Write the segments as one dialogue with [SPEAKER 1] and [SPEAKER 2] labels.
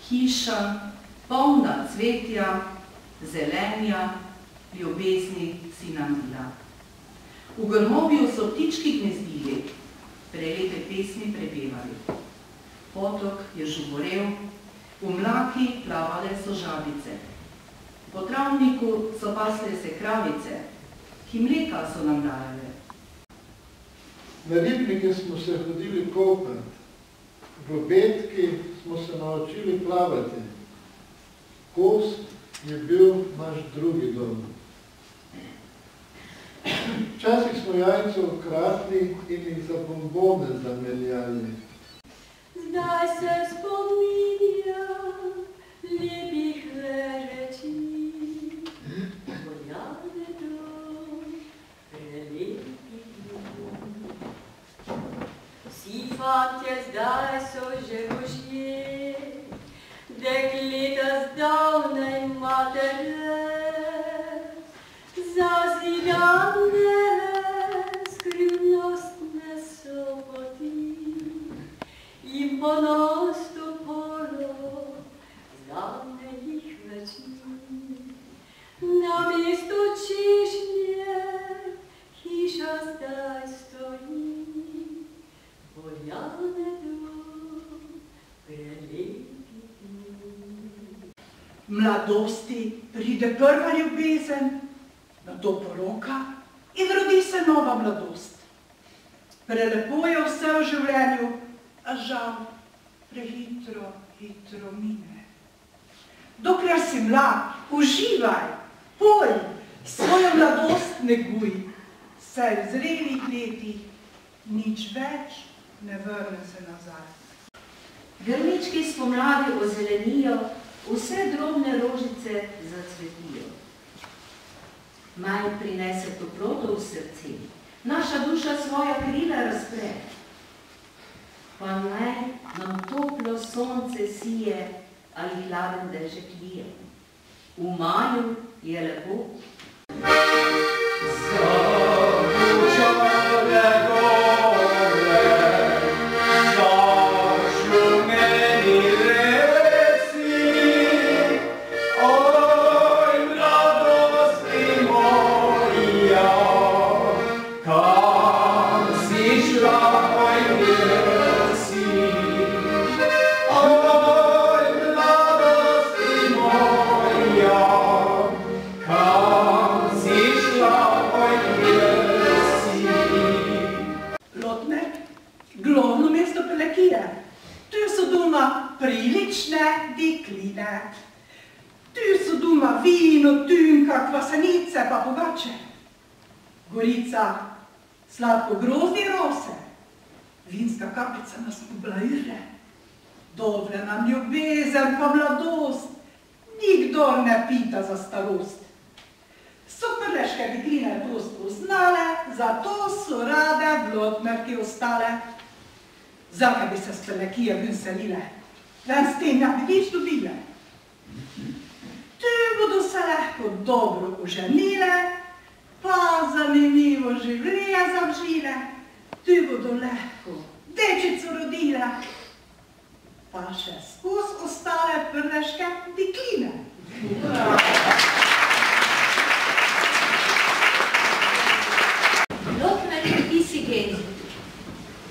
[SPEAKER 1] hiša, polna cvetja, zelenja, ljubezni si nam bila. V grmovju so ptički gnezdili, prelepe pesmi prepevali. Potok je žuborel, v mlaki plavale so žabice. Po travniku so pasle se kravice, ki mleka so nam dajale.
[SPEAKER 2] Na ribnike smo se hodili kopati, v Betki smo se naučili plavati. Kost je bil naš drugi dom. Včasih smo jajce ukradli in jih za bombone zameljali.
[SPEAKER 3] Zdaj se spominjam lepih reči, voljane dom, prelepih dom. Vsi fantje zdaj so že možje, dekleta zdavnaj matere, zazidane, skrivnostne so poti in ponos topolo znamenih veči. Namesto češnje hiša zdaj stoji, voljane dom, prelepih dom.
[SPEAKER 4] Mladosti pride prva ljubezen, nato poroka in rodi se nova mladost. Prelepo je vse v življenju, a žal prehitro, hitro mine. Dokler si mlad, uživaj, poj, svojo mladost neguj, saj v zrelih letih nič več ne vrne se nazaj.
[SPEAKER 5] Grmički spomladi ozelenijo, vse drobne rožice zacvetijo. Maj prinese toploto v srce, naša duša svoja krila razpre. Pa naj nam toplo sonce sije ali hladen dežek lije. V maju je lepo.
[SPEAKER 4] Prilične dekline. Tu so doma vino, tunka, kvasenice pa pogače. Gorica, sladko grozdje rose. Vinska kapica nas poblajire. Dobre nam ljubezen pa mladost. Nikdor ne pita za starost. So prleške dekline to spoznale, zato so rade blodmerke ostale. Zakaj bi se s Prlekije ven selile? Ven s tem ne bi nič dobile. Tu bodo se lahko dobro oženile, pa zanimivo življenje zavžile. Tu bodo lahko dečico rodile, pa še skozi ostale prleške dekline.
[SPEAKER 3] Lotmerk Isigen.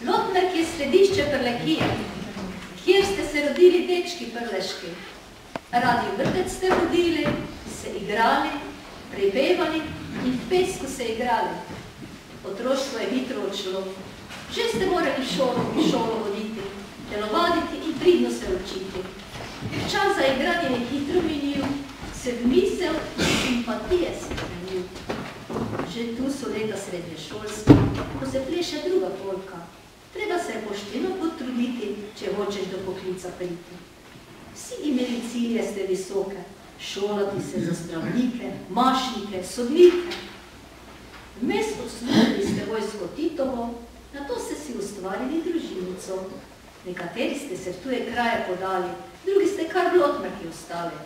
[SPEAKER 3] Lotmerk je središče Prlekije, kjer ste se rodili dečki prleški. Radi vrtec ste vodili, se igrali, prepevali in v pesku se igrali. Otroštvo je hitro odšlo. Že ste morali v šolo voditi, telovaditi in pridno se učiti. Čas za igranje je hitro minil, se v misel in simpatije spremenil. Že tu so leta srednješolska, ko se pleše druga polka. Treba se pošteno potruditi, če hočeš do poklica priti. Vsi imeli cilje ste visoke, šolati se za zdravnike, mašnike, sodnike. Vmes odslužili ste vojsko Titovo, nato ste si ustvarili družinico. Nekateri ste se v tuje kraje podali, drugi ste kar v Lotmerki ostali.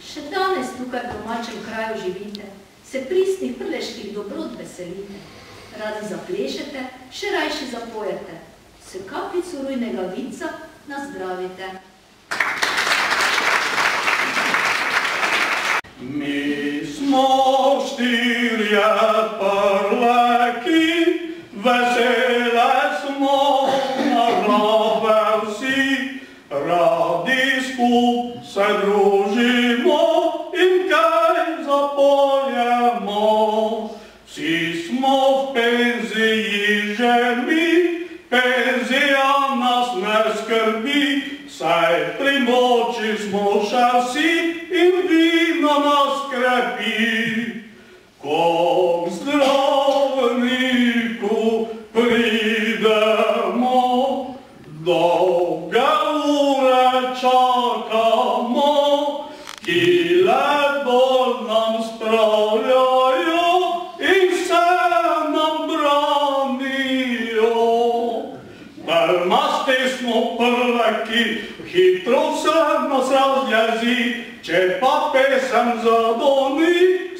[SPEAKER 3] Še danes tukaj v domačem kraju živite, se pristnih prleških dobrot veselite. Radi zaplešete, še rajši zapojete. S kapljico rujnega vinca nazdravite.
[SPEAKER 6] skup se družimo in kaj zapojemo. Vsi smo v penziji že mi, penzija nas ne skrbi, saj pri moči smo še vsi in vino nas krepi. Ko k zdravniku pridemo, dolge ure čakamo, ki le bolj nam spravljajo in vse nam branijo. Trmasti smo prleki, hitro vse nas razjezi, če pa pesem zadoni,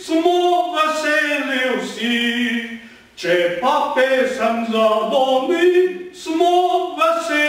[SPEAKER 6] smo veseli vsi. Če pa pesem zadoni, smo veseli